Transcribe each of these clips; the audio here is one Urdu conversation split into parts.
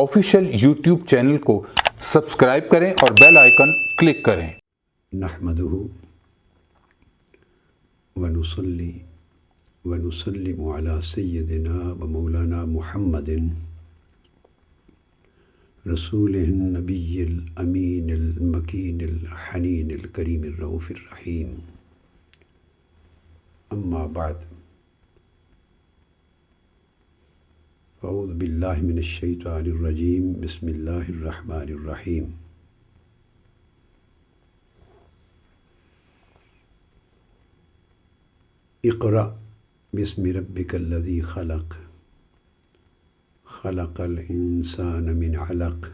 آفیشیل یوٹیوب چینل کو سبسکرائب کریں اور بیل آئیکن کلک کریں۔ نحمدہ ونصلی ونسلم علی سیدنا و مولانا محمد رسول النبی الامین المکین الحنین الکریم الرؤوف الرحیم، اما بعد، اعوذ باللہ من الشیطان الرجیم، بسم اللہ الرحمن الرحیم۔ اقرأ بسم ربک الذی خلق، خلق الانسان من علق،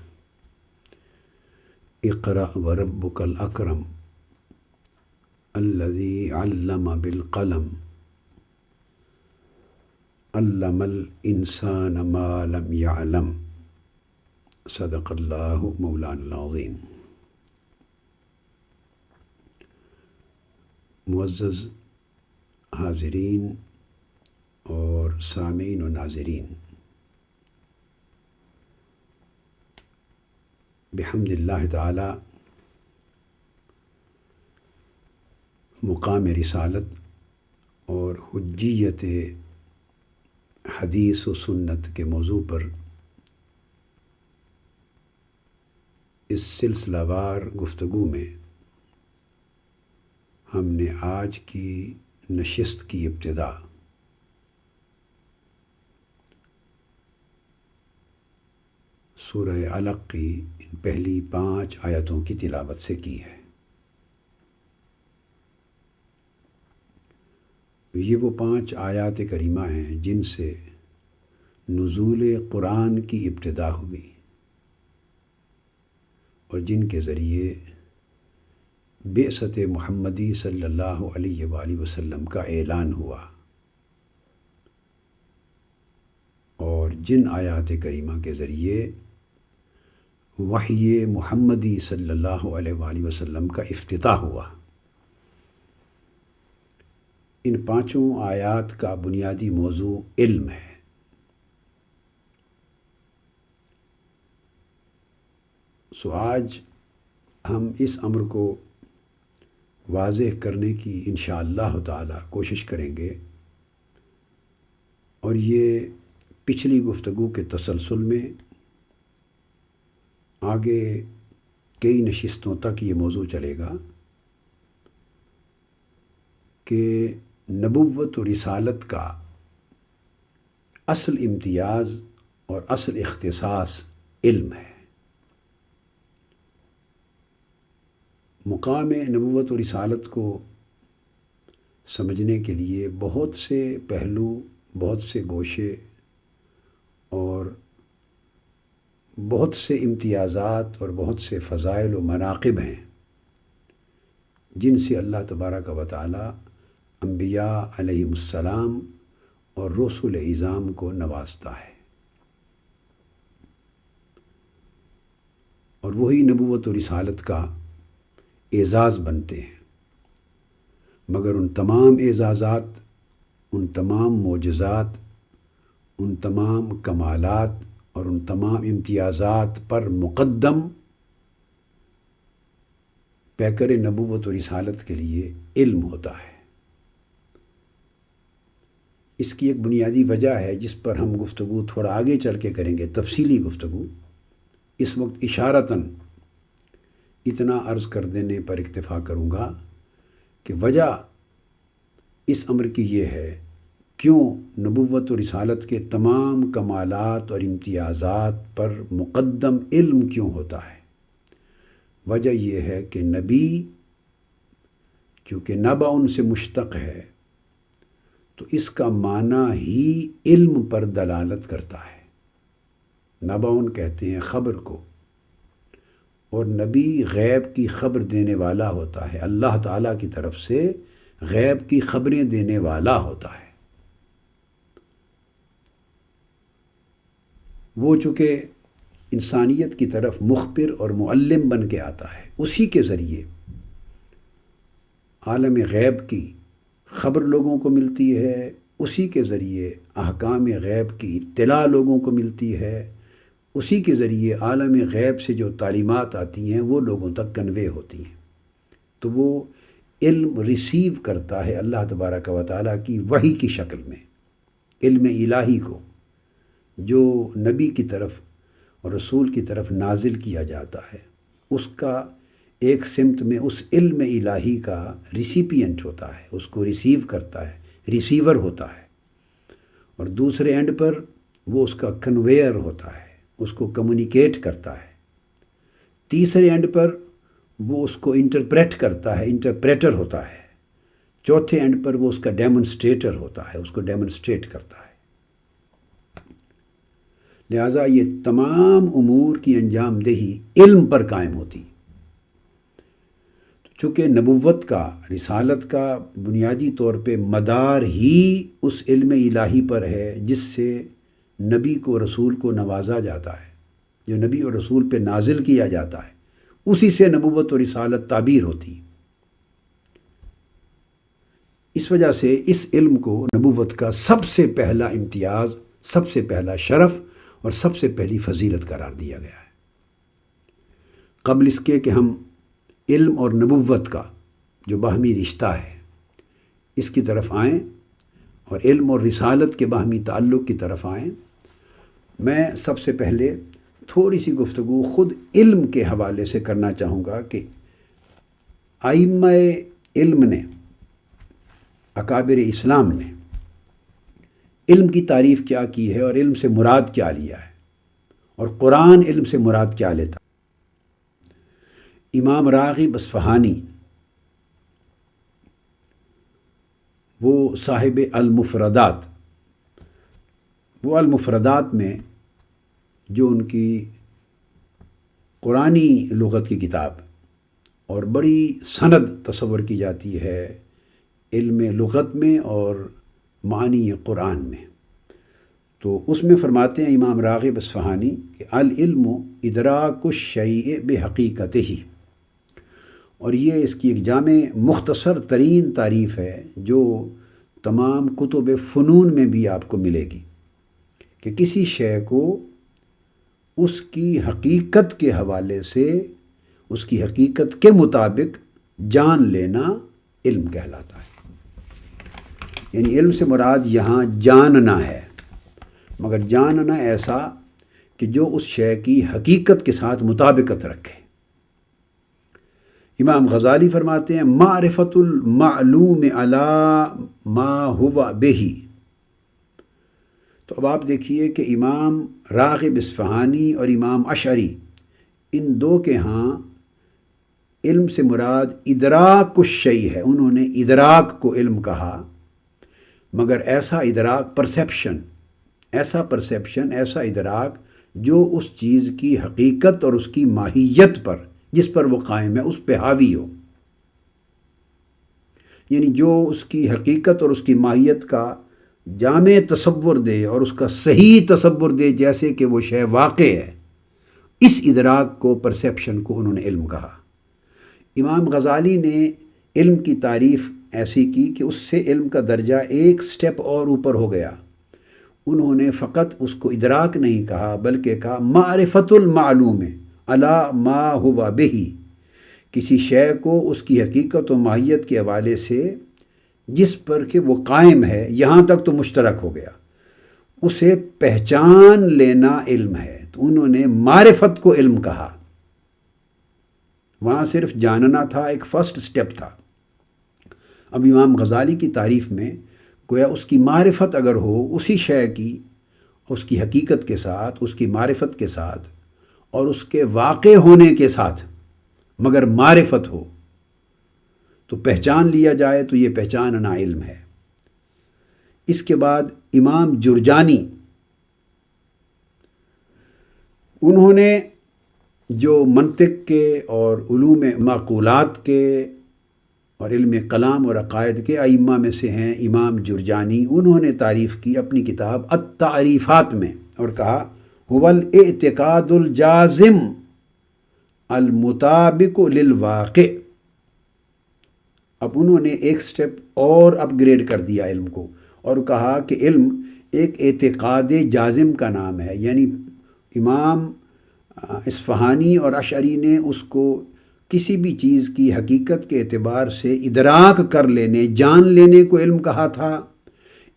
اقرأ وربک الاکرم الذی علم بالقلم، علم الانسان ما لم يعلم، صدق اللہ مولانا العظیم۔ معزز حاضرین اور سامعین و ناظرین، بحمد اللہ تعالی مقام رسالت اور حجیت حدیث و سنت کے موضوع پر اس سلسلہ وار گفتگو میں ہم نے آج کی نشست کی ابتدا سورہ علق کی ان پہلی 5 آیتوں کی تلاوت سے کی ہے۔ یہ وہ 5 آیات کریمہ ہیں جن سے نزول قرآن کی ابتدا ہوئی اور جن کے ذریعے بعثت محمدی صلی اللہ علیہ وآلہ وسلم کا اعلان ہوا، اور جن آیات کریمہ کے ذریعے وحی محمدی صلی اللہ علیہ وآلہ وسلم کا افتتاح ہوا۔ ان 5 آیات کا بنیادی موضوع علم ہے۔ سو آج ہم اس امر کو واضح کرنے کی انشاءاللہ تعالی کوشش کریں گے، اور یہ پچھلی گفتگو کے تسلسل میں آگے کئی نشستوں تک یہ موضوع چلے گا کہ نبوت و رسالت کا اصل امتیاز اور اصل اختصاص علم ہے۔ مقام نبوت و رسالت کو سمجھنے کے لیے بہت سے پہلو، بہت سے گوشے اور بہت سے امتیازات اور بہت سے فضائل و مناقب ہیں جن سے اللہ تبارک و تعالی انبیاء علیہم السلام اور رسل اعظام کو نوازتا ہے، اور وہی نبوت و رسالت کا اعزاز بنتے ہیں۔ مگر ان تمام اعزازات، ان تمام معجزات، ان تمام کمالات اور ان تمام امتیازات پر مقدم پیکر نبوت و رسالت کے لیے علم ہوتا ہے۔ اس کی ایک بنیادی وجہ ہے جس پر ہم گفتگو تھوڑا آگے چل کے کریں گے، تفصیلی گفتگو۔ اس وقت اشارتاً اتنا عرض کر دینے پر اکتفا کروں گا کہ وجہ اس امر کی یہ ہے، کیوں نبوت و رسالت کے تمام کمالات اور امتیازات پر مقدم علم کیوں ہوتا ہے؟ وجہ یہ ہے کہ نبی چونکہ نبأ سے مشتق ہے تو اس کا معنی ہی علم پر دلالت کرتا ہے۔ نبأ کہتے ہیں خبر کو، اور نبی غیب کی خبر دینے والا ہوتا ہے، اللہ تعالیٰ کی طرف سے غیب کی خبریں دینے والا ہوتا ہے۔ وہ چونکہ انسانیت کی طرف مخبر اور معلم بن کے آتا ہے، اسی کے ذریعے عالم غیب کی خبر لوگوں کو ملتی ہے، اسی کے ذریعے احکام غیب کی اطلاع لوگوں کو ملتی ہے، اسی کے ذریعے عالم غیب سے جو تعلیمات آتی ہیں وہ لوگوں تک کنوے ہوتی ہیں، تو وہ علم ریسیو کرتا ہے اللہ تبارک و تعالیٰ کی وحی کی شکل میں، علم الہی کو جو نبی کی طرف اور رسول کی طرف نازل کیا جاتا ہے، اس کا ایک سمت میں اس علم الہی کا ریسیپینٹ ہوتا ہے، اس کو ریسیو کرتا ہے، ریسیور ہوتا ہے، اور دوسرے اینڈ پر وہ اس کا کنویئر ہوتا ہے، اس کو کمیونیکیٹ کرتا ہے، تیسرے اینڈ پر وہ اس کو انٹرپریٹ کرتا ہے، انٹرپریٹر ہوتا ہے، چوتھے اینڈ پر وہ اس کا ڈیمونسٹریٹر ہوتا ہے، اس کو ڈیمونسٹریٹ کرتا ہے۔ لہٰذا یہ تمام امور کی انجام دہی علم پر قائم ہوتی، چونکہ نبوت کا، رسالت کا بنیادی طور پہ مدار ہی اس علم الہی پر ہے جس سے نبی کو رسول کو نوازا جاتا ہے، جو نبی اور رسول پہ نازل کیا جاتا ہے، اسی سے نبوت اور رسالت تعبیر ہوتی۔ اس وجہ سے اس علم کو نبوت کا سب سے پہلا امتیاز، سب سے پہلا شرف اور سب سے پہلی فضیلت قرار دیا گیا ہے۔ قبل اس کے کہ ہم علم اور نبوت کا جو باہمی رشتہ ہے اس کی طرف آئیں اور علم اور رسالت کے باہمی تعلق کی طرف آئیں، میں سب سے پہلے تھوڑی سی گفتگو خود علم کے حوالے سے کرنا چاہوں گا کہ ائمہ علم نے، اکابر اسلام نے علم کی تعریف کیا کی ہے اور علم سے مراد کیا لیا ہے، اور قرآن علم سے مراد کیا لیتا۔ امام راغب اصفہانی وہ صاحب المفردات، وہ المفردات میں جو ان کی قرآنی لغت کی کتاب اور بڑی سند تصور کی جاتی ہے علم لغت میں اور معانی قرآن میں، تو اس میں فرماتے ہیں امام راغب اصفہانی کہ العلم ادراک الشیء بحقیقتہ، اور یہ اس کی ایک جامع مختصر ترین تعریف ہے جو تمام کتب فنون میں بھی آپ کو ملے گی، کہ کسی شے کو اس کی حقیقت کے حوالے سے، اس کی حقیقت کے مطابق جان لینا علم کہلاتا ہے۔ یعنی علم سے مراد یہاں جاننا ہے، مگر جاننا ایسا کہ جو اس شے کی حقیقت کے ساتھ مطابقت رکھے۔ امام غزالی فرماتے ہیں معرفت المعلوم علی ما ہوا بہی۔ تو اب آپ دیکھیے کہ امام راغب اصفہانی اور امام اشعری، ان دو کے ہاں علم سے مراد ادراک الشیء ہے، انہوں نے ادراک کو علم کہا، مگر ایسا ادراک، پرسیپشن، ایسا ادراک جو اس چیز کی حقیقت اور اس کی ماہیت پر، جس پر وہ قائم ہے، اس پہ حاوی ہو، یعنی جو اس کی حقیقت اور اس کی ماہیت کا جامع تصور دے اور اس کا صحیح تصور دے جیسے کہ وہ شے واقع ہے، اس ادراک کو، پرسیپشن کو انہوں نے علم کہا۔ امام غزالی نے علم کی تعریف ایسی کی کہ اس سے علم کا درجہ ایک سٹیپ اور اوپر ہو گیا، انہوں نے فقط اس کو ادراک نہیں کہا بلکہ کہا معرفت المعلوم علی ما ہوا بہی، کسی شے کو اس کی حقیقت و ماہیت کے حوالے سے جس پر کہ وہ قائم ہے، یہاں تک تو مشترک ہو گیا، اسے پہچان لینا علم ہے، تو انہوں نے معرفت کو علم کہا۔ وہاں صرف جاننا تھا، ایک فرسٹ سٹیپ تھا۔ اب امام غزالی کی تعریف میں گویا اس کی معرفت اگر ہو اسی شے کی، اس کی حقیقت کے ساتھ، اس کی معرفت کے ساتھ اور اس کے واقع ہونے کے ساتھ، مگر معرفت ہو تو پہچان لیا جائے تو یہ پہچاننا علم ہے۔ اس کے بعد امام جرجانی، انہوں نے جو منطق کے اور علوم معقولات کے اور علم کلام اور عقائد کے ائمہ میں سے ہیں امام جرجانی، انہوں نے تعریف کی اپنی کتاب التعریفات میں اور کہا هو الاعتقاد الجازم المطابق للواقع۔ اب انہوں نے ایک سٹیپ اور اپ گریڈ کر دیا علم کو اور کہا کہ علم ایک اعتقاد جازم کا نام ہے، یعنی امام اصفہانی اور اشعری نے اس کو کسی بھی چیز کی حقیقت کے اعتبار سے ادراک کر لینے، جان لینے کو علم کہا تھا۔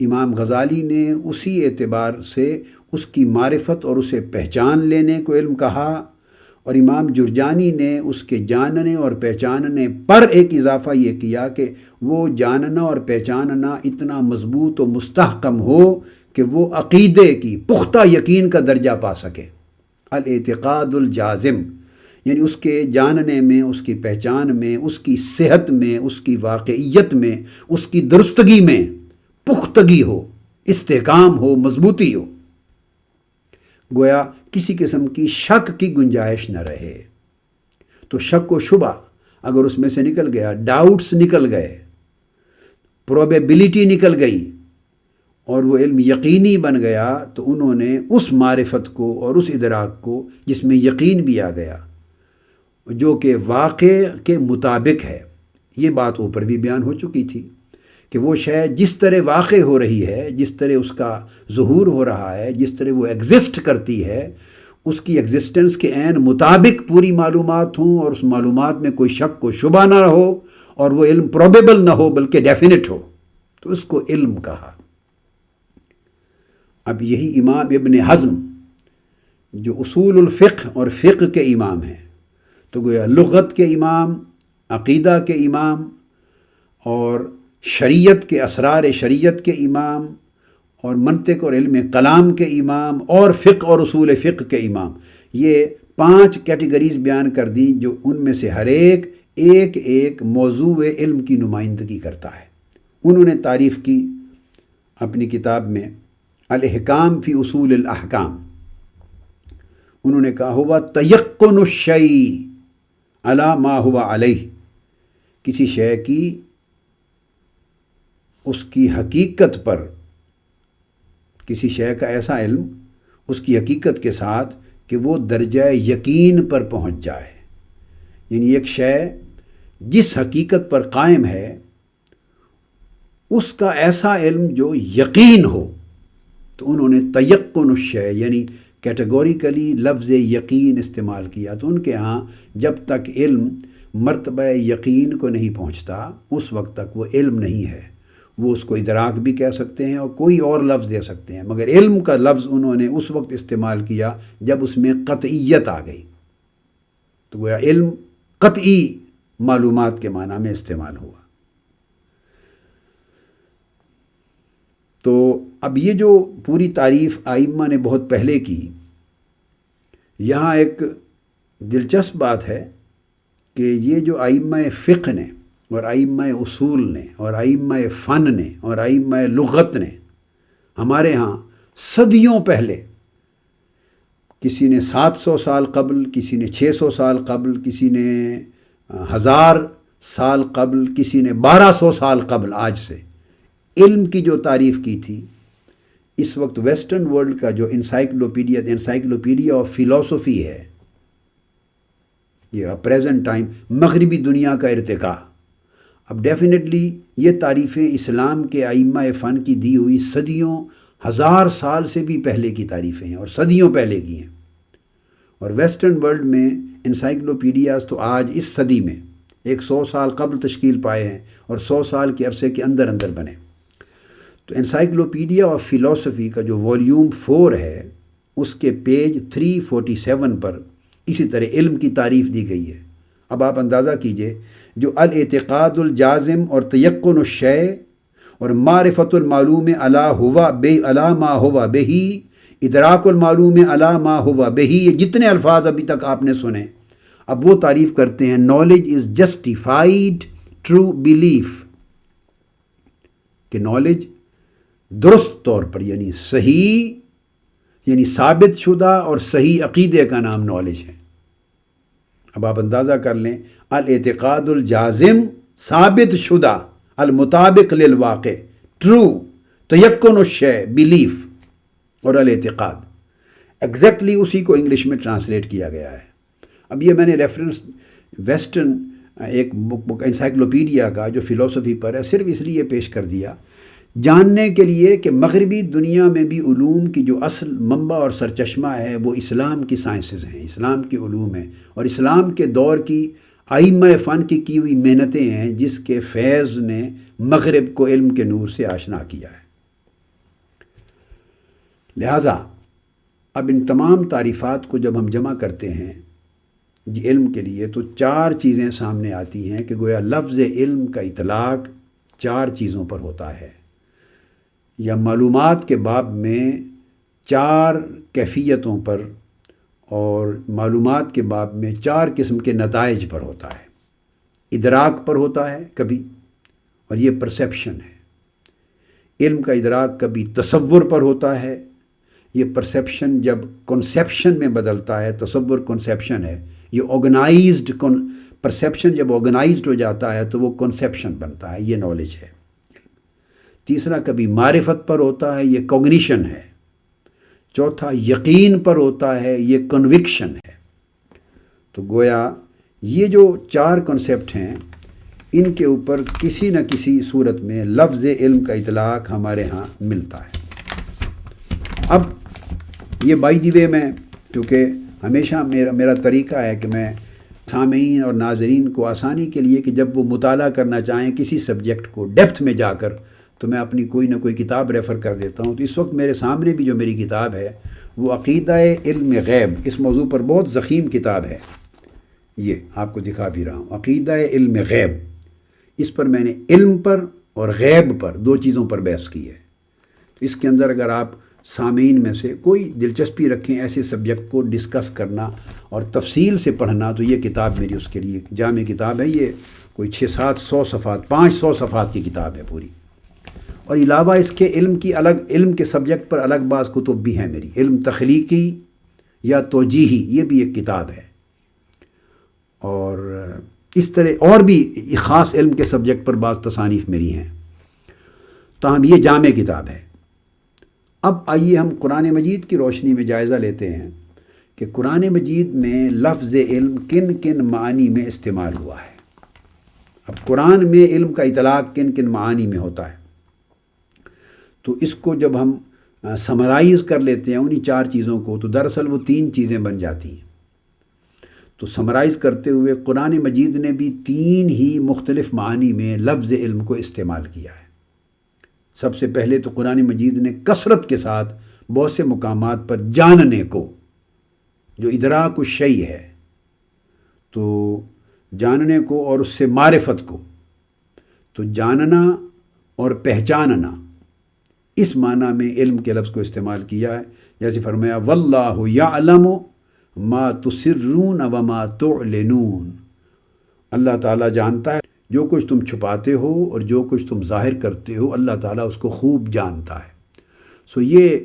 امام غزالی نے اسی اعتبار سے اس کی معرفت اور اسے پہچان لینے کو علم کہا، اور امام جرجانی نے اس کے جاننے اور پہچاننے پر ایک اضافہ یہ کیا کہ وہ جاننا اور پہچاننا اتنا مضبوط و مستحکم ہو کہ وہ عقیدے کی پختہ یقین کا درجہ پا سکے۔ الاعتقاد الجازم، یعنی اس کے جاننے میں، اس کی پہچان میں، اس کی صحت میں، اس کی واقعیت میں، اس کی درستگی میں پختگی ہو، استحکام ہو، مضبوطی ہو، گویا کسی قسم کی شک کی گنجائش نہ رہے۔ تو شک و شبہ اگر اس میں سے نکل گیا، ڈاؤٹس نکل گئے، پروبیبلٹی نکل گئی اور وہ علم یقینی بن گیا، تو انہوں نے اس معرفت کو اور اس ادراک کو جس میں یقین بھی آ گیا، جو کہ واقع کے مطابق ہے، یہ بات اوپر بھی بیان ہو چکی تھی کہ وہ شے جس طرح واقع ہو رہی ہے، جس طرح اس کا ظہور ہو رہا ہے، جس طرح وہ ایگزسٹ کرتی ہے، اس کی ایگزسٹنس کے عین مطابق پوری معلومات ہوں اور اس معلومات میں کوئی شک و شبہ نہ ہو اور وہ علم پروبیبل نہ ہو بلکہ ڈیفینٹ ہو، تو اس کو علم کہا۔ اب یہی امام ابن حزم جو اصول الفقہ اور فقہ کے امام ہیں، تو گویا لغت کے امام، عقیدہ کے امام اور شریعت کے اسرار شریعت کے امام اور منطق اور علم کلام کے امام اور فقہ اور اصول فقہ کے امام، یہ 5 کیٹیگریز بیان کر دی جو ان میں سے ہر ایک موضوع علم کی نمائندگی کرتا ہے۔ انہوں نے تعریف کی اپنی کتاب میں الاحکام فی اصول الاحکام، انہوں نے کہا ہوا تیقن الشیء علی ما ہوا علیہ، کسی شے کی اس کی حقیقت پر، کسی شے کا ایسا علم اس کی حقیقت کے ساتھ کہ وہ درجہ یقین پر پہنچ جائے، یعنی ایک شے جس حقیقت پر قائم ہے اس کا ایسا علم جو یقین ہو، تو انہوں نے تیقن الشیء یعنی کیٹیگوریکلی لفظ یقین استعمال کیا۔ تو ان کے ہاں جب تک علم مرتبہ یقین کو نہیں پہنچتا اس وقت تک وہ علم نہیں ہے، وہ اس کو ادراک بھی کہہ سکتے ہیں اور کوئی اور لفظ دے سکتے ہیں، مگر علم کا لفظ انہوں نے اس وقت استعمال کیا جب اس میں قطعیت آ گئی، تو گویا علم قطعی معلومات کے معنی میں استعمال ہوا۔ تو اب یہ جو پوری تعریف ائمہ نے بہت پہلے کی، یہاں ایک دلچسپ بات ہے کہ یہ جو ائمہ فقہ نے اور ائمہ اصول نے اور ائمہ فن نے اور ائمہ لغت نے ہمارے ہاں صدیوں پہلے، کسی نے 700 سال قبل، کسی نے 600 سال قبل، کسی نے 1000 سال قبل، کسی نے 1200 سال قبل آج سے علم کی جو تعریف کی تھی، اس وقت ویسٹرن ورلڈ کا جو انسائکلوپیڈیا آف فلاسفی ہے، یہ پریزنٹ ٹائم مغربی دنیا کا ارتقاء، اب ڈیفینیٹلی یہ تعریفیں اسلام کے ائمہ فن کی دی ہوئی صدیوں، 1000 سال سے بھی پہلے کی تعریفیں ہیں اور صدیوں پہلے کی ہیں، اور ویسٹرن ورلڈ میں انسائکلوپیڈیاز تو آج اس صدی میں 100 سال قبل تشکیل پائے ہیں اور 100 سال کے عرصے کے اندر بنے۔ تو انسائکلوپیڈیا آف فلاسفی کا جو والیوم 4 ہے، اس کے پیج 347 پر اسی طرح علم کی تعریف دی گئی ہے۔ اب آپ اندازہ کیجئے، جو الاعتقاد الجازم اور تیقن الشیء اور معرفت المعلوم علی ما ہوا بہی، ادراک المعلوم علی ما ہوا بہی، یہ جتنے الفاظ ابھی تک آپ نے سنے، اب وہ تعریف کرتے ہیں نالج از جسٹیفائڈ ٹرو بیلیف، کہ نالج درست طور پر یعنی صحیح، یعنی ثابت شدہ اور صحیح عقیدے کا نام نالج ہے۔ اب آپ اندازہ کر لیں، الاعتقاد الجازم ثابت شدہ، المطابق للواقع ٹرو، تیقن الشیء بیلیف، اور الاعتقاد ایگزیکٹلی اسی کو انگلش میں ٹرانسلیٹ کیا گیا ہے۔ اب یہ میں نے ریفرنس ویسٹرن ایک بک انسائکلوپیڈیا کا جو فلاسفی پر ہے صرف اس لیے پیش کر دیا جاننے کے لیے کہ مغربی دنیا میں بھی علوم کی جو اصل منبع اور سرچشمہ ہے وہ اسلام کی سائنسز ہیں، اسلام کے علوم ہیں، اور اسلام کے دور کی ائمہ فن کی ہوئی محنتیں ہیں جس کے فیض نے مغرب کو علم کے نور سے آشنا کیا ہے۔ لہٰذا اب ان تمام تعریفات کو جب ہم جمع کرتے ہیں علم کے لیے تو 4 چیزیں سامنے آتی ہیں کہ گویا لفظ علم کا اطلاق 4 چیزوں پر ہوتا ہے، یا معلومات کے باب میں 4 کیفیتوں پر اور معلومات کے باب میں 4 قسم کے نتائج پر ہوتا ہے۔ ادراک پر ہوتا ہے کبھی، اور یہ پرسیپشن ہے۔ علم کا ادراک کبھی تصور پر ہوتا ہے، یہ پرسیپشن جب کنسیپشن میں بدلتا ہے، تصور کنسیپشن ہے، یہ آرگنائزڈ پرسیپشن جب آرگنائزڈ ہو جاتا ہے تو وہ کنسیپشن بنتا ہے، یہ نالج ہے۔ تیسرا کبھی معرفت پر ہوتا ہے، یہ کوگنیشن ہے۔ چوتھا یقین پر ہوتا ہے، یہ کنوکشن ہے۔ تو گویا یہ جو 4 کنسیپٹ ہیں ان کے اوپر کسی نہ کسی صورت میں لفظ علم کا اطلاق ہمارے ہاں ملتا ہے۔ اب یہ بائی دی وے میں، کیونکہ ہمیشہ میرا طریقہ ہے کہ میں سامعین اور ناظرین کو آسانی کے لیے کہ جب وہ مطالعہ کرنا چاہیں کسی سبجیکٹ کو ڈیپتھ میں جا کر، تو میں اپنی کوئی نہ کوئی کتاب ریفر کر دیتا ہوں۔ تو اس وقت میرے سامنے بھی جو میری کتاب ہے وہ عقیدہ علم غیب، اس موضوع پر بہت ضخیم کتاب ہے، یہ آپ کو دکھا بھی رہا ہوں، عقیدہ علم غیب۔ اس پر میں نے علم پر اور غیب پر 2 چیزوں پر بحث کی ہے۔ تو اس کے اندر اگر آپ سامعین میں سے کوئی دلچسپی رکھیں ایسے سبجیکٹ کو ڈسکس کرنا اور تفصیل سے پڑھنا، تو یہ کتاب میری اس کے لیے جامع کتاب ہے۔ یہ کوئی 600-700 صفحات، 500 صفحات کی کتاب ہے پوری۔ اور علاوہ اس کے علم کے سبجیکٹ پر الگ بعض کتب بھی ہیں میری، علم تخلیقی یا توجیہی، یہ بھی ایک کتاب ہے۔ اور اس طرح اور بھی خاص علم کے سبجیکٹ پر بعض تصانیف میری ہیں، تاہم یہ جامع کتاب ہے۔ اب آئیے ہم قرآن مجید کی روشنی میں جائزہ لیتے ہیں کہ قرآن مجید میں لفظ علم کن کن معانی میں استعمال ہوا ہے۔ اب قرآن میں علم کا اطلاق کن کن معانی میں ہوتا ہے، تو اس کو جب ہم سمرائز کر لیتے ہیں انہی 4 چیزوں کو، تو دراصل وہ 3 چیزیں بن جاتی ہیں۔ تو سمرائز کرتے ہوئے قرآن مجید نے بھی 3 ہی مختلف معانی میں لفظ علم کو استعمال کیا ہے۔ سب سے پہلے تو قرآن مجید نے کثرت کے ساتھ بہت سے مقامات پر جاننے کو، جو ادراک الشیء ہے، تو جاننے کو اور اس سے معرفت کو، تو جاننا اور پہچاننا، اس معنی میں علم کے لفظ کو استعمال کیا ہے۔ جیسے فرمایا واللہ یعلم ما تسرون وما تعلنون، اللہ تعالیٰ جانتا ہے جو کچھ تم چھپاتے ہو اور جو کچھ تم ظاہر کرتے ہو، اللہ تعالیٰ اس کو خوب جانتا ہے۔ سو یہ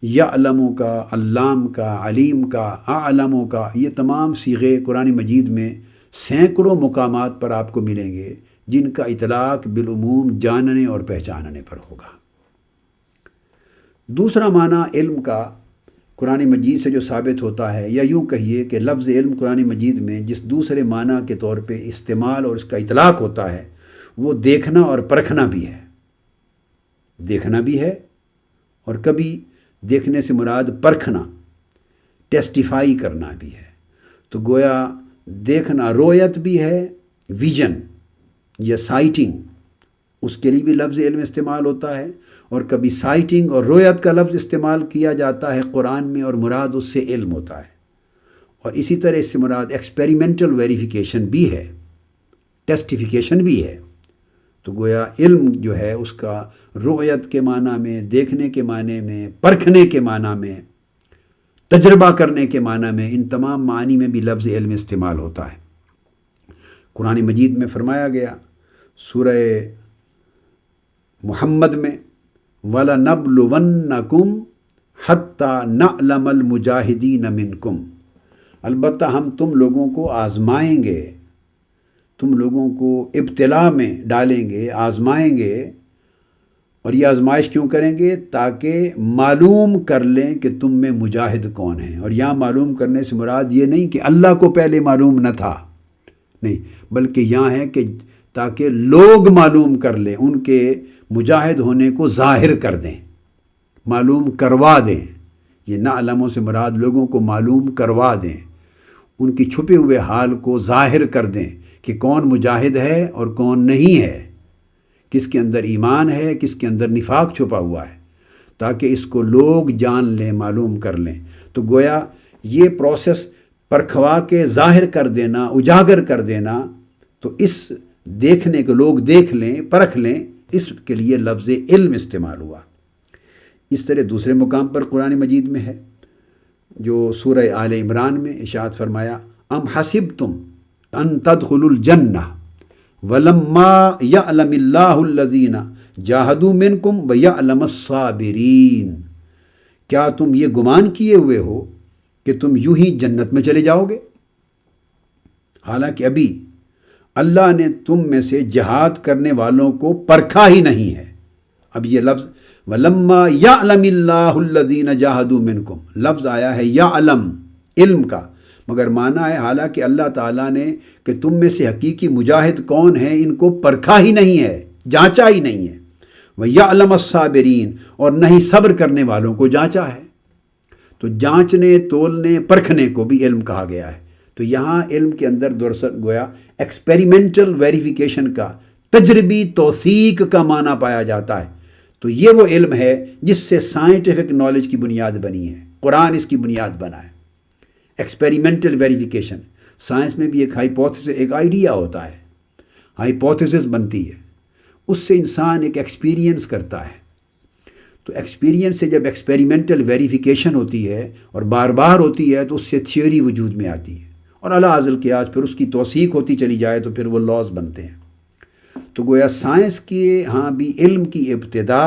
یعلم کا، علام کا، علیم کا، اعلم کا، یہ تمام صیغے قرآن مجید میں سینکڑوں مقامات پر آپ کو ملیں گے جن کا اطلاق بالعموم جاننے اور پہچاننے پر ہوگا۔ دوسرا معنی علم کا قرآن مجید سے جو ثابت ہوتا ہے، یا یوں کہیے کہ لفظ علم قرآن مجید میں جس دوسرے معنی کے طور پہ استعمال اور اس کا اطلاق ہوتا ہے، وہ دیکھنا اور پرکھنا بھی ہے۔ دیکھنا بھی ہے، اور کبھی دیکھنے سے مراد پرکھنا، ٹیسٹیفائی کرنا بھی ہے۔ تو گویا دیکھنا رویت بھی ہے، ویژن یا سائٹنگ، اس کے لیے بھی لفظ علم استعمال ہوتا ہے، اور کبھی سائٹنگ اور رویت کا لفظ استعمال کیا جاتا ہے قرآن میں، اور مراد اس سے علم ہوتا ہے۔ اور اسی طرح اس سے مراد ایکسپیریمنٹل ویریفیکیشن بھی ہے، ٹیسٹیفیکیشن بھی ہے۔ تو گویا علم جو ہے اس کا رویت کے معنی میں، دیکھنے کے معنی میں، پرکھنے کے معنی میں، تجربہ کرنے کے معنی میں، ان تمام معنی میں بھی لفظ علم استعمال ہوتا ہے۔ قرآن مجید میں فرمایا گیا سورہ محمد میں وَلَنَبْلُوَنَّكُمْ حَتَّى نَعْلَمَ الْمُجَاهِدِينَ مِنْكُمْ، البتہ ہم تم لوگوں کو آزمائیں گے، تم لوگوں کو ابتلا میں ڈالیں گے، آزمائیں گے۔ اور یہ آزمائش کیوں کریں گے؟ تاکہ معلوم کر لیں کہ تم میں مجاہد کون ہیں۔ اور یہاں معلوم کرنے سے مراد یہ نہیں کہ اللہ کو پہلے معلوم نہ تھا، نہیں، بلکہ یہاں ہے کہ تاکہ لوگ معلوم کر لیں، ان کے مجاہد ہونے کو ظاہر کر دیں، معلوم کروا دیں۔ یہ نعلم سے مراد لوگوں کو معلوم کروا دیں، ان کی چھپے ہوئے حال کو ظاہر کر دیں کہ کون مجاہد ہے اور کون نہیں ہے، کس کے اندر ایمان ہے، کس کے اندر نفاق چھپا ہوا ہے، تاکہ اس کو لوگ جان لیں، معلوم کر لیں۔ تو گویا یہ پروسیس پرکھوا کے ظاہر کر دینا، اجاگر کر دینا، تو اس دیکھنے کو لوگ دیکھ لیں، پرکھ لیں، اس کے لیے لفظ علم استعمال ہوا۔ اس طرح دوسرے مقام پر قرآن مجید میں ہے، جو سورہ آل عمران میں ارشاد فرمایا، ام حسبتم ان تدخلوا الجنہ ولما یعلم اللہ الذین جاہدوا منکم ویعلم الصابرین۔ کیا تم یہ گمان کیے ہوئے ہو کہ تم یوں ہی جنت میں چلے جاؤ گے، حالانکہ ابھی اللہ نے تم میں سے جہاد کرنے والوں کو پرکھا ہی نہیں ہے۔ اب یہ لفظ وَلَمَّا يَعْلَمِ اللَّهُ الَّذِينَ جَاهَدُوا مِنْكُمْ، لفظ آیا ہے یعلم، علم کا، مگر معنی ہے حالانکہ اللہ تعالیٰ نے کہ تم میں سے حقیقی مجاہد کون ہیں ان کو پرکھا ہی نہیں ہے، جانچا ہی نہیں ہے۔ وَيَعْلَمَ الصَّابِرِينَ، اور نہ ہی صبر کرنے والوں کو جانچا ہے۔ تو جانچنے، تولنے، پرکھنے کو بھی علم کہا گیا ہے۔ تو یہاں علم کے اندر دراصل گویا ایکسپیریمنٹل ویریفیکیشن کا، تجربی توثیق کا معنی پایا جاتا ہے۔ تو یہ وہ علم ہے جس سے سائنٹیفک نالج کی بنیاد بنی ہے، قرآن اس کی بنیاد بنا ہے۔ ایکسپیریمنٹل ویریفیکیشن، سائنس میں بھی ایک ہائپوتھیسس، ایک آئیڈیا ہوتا ہے، ہائپوتھیسس بنتی ہے، اس سے انسان ایک ایکسپیرینس کرتا ہے۔ تو ایکسپیرینس سے جب ایکسپیریمنٹل ویریفیکیشن ہوتی ہے اور بار بار ہوتی ہے تو اس سے تھیوری وجود میں آتی ہے، اور اعلیٰ ازل قیاس پھر اس کی توثیق ہوتی چلی جائے تو پھر وہ لاز بنتے ہیں۔ تو گویا سائنس کے ہاں بھی علم کی ابتدا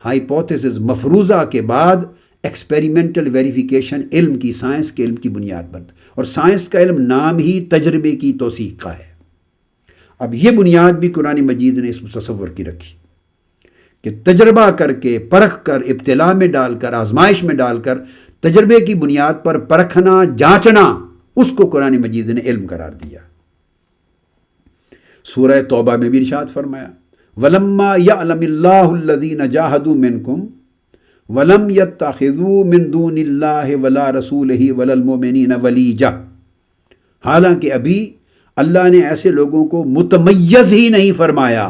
ہائپوتھیسس مفروضہ کے بعد ایکسپیریمنٹل ویریفیکیشن علم کی، سائنس کے علم کی بنیاد بنتا، اور سائنس کا علم نام ہی تجربے کی توثیق کا ہے۔ اب یہ بنیاد بھی قرآن مجید نے اس تصور کی رکھی کہ تجربہ کر کے، پرکھ کر، ابتلا میں ڈال کر، آزمائش میں ڈال کر، تجربے کی بنیاد پر پرکھنا، جانچنا، اس کو قرآن مجید نے علم قرار دیا۔ سورہ توبہ میں بھی ارشاد فرمایا، وَلَمَّا يَعْلَمِ اللَّهُ الَّذِينَ جَاهَدُوا مِنْكُمْ وَلَمْ يَتَّخِذُوا مِنْ دُونِ اللَّهِ وَلَا رَسُولِهِ وَلَا الْمُؤْمِنِينَ وَلِيجًا، حالانکہ ابھی اللہ نے ایسے لوگوں کو متمیز ہی نہیں فرمایا۔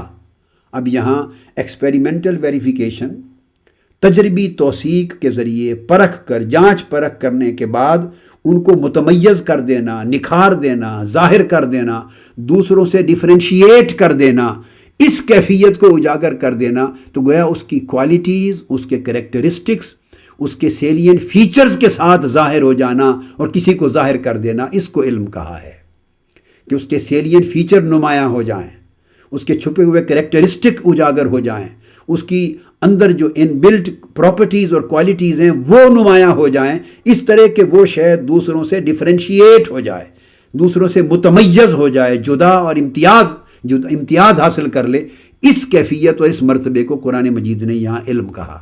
اب یہاں ایکسپیریمنٹل ویریفیکیشن، تجربی توثیق کے ذریعے پرکھ کر، جانچ پرکھ کرنے کے بعد ان کو متمیز کر دینا، نکھار دینا، ظاہر کر دینا، دوسروں سے ڈیفرینشیٹ کر دینا، اس کیفیت کو اجاگر کر دینا، تو گویا اس کی کوالٹیز، اس کے کریکٹرسٹکس، اس کے سیلینٹ فیچرز کے ساتھ ظاہر ہو جانا اور کسی کو ظاہر کر دینا، اس کو علم کہا ہے کہ اس کے سیلینٹ فیچر نمایاں ہو جائیں، اس کے چھپے ہوئے کریکٹرسٹک اجاگر ہو جائیں، اس کی اندر جو ان بلٹ پراپرٹیز اور کوالٹیز ہیں وہ نمایاں ہو جائیں، اس طرح کہ وہ شے دوسروں سے ڈیفرینشیٹ ہو جائے، دوسروں سے متمیز ہو جائے، جدا اور امتیاز حاصل کر لے۔ اس کیفیت اور اس مرتبے کو قرآن مجید نے یہاں علم کہا۔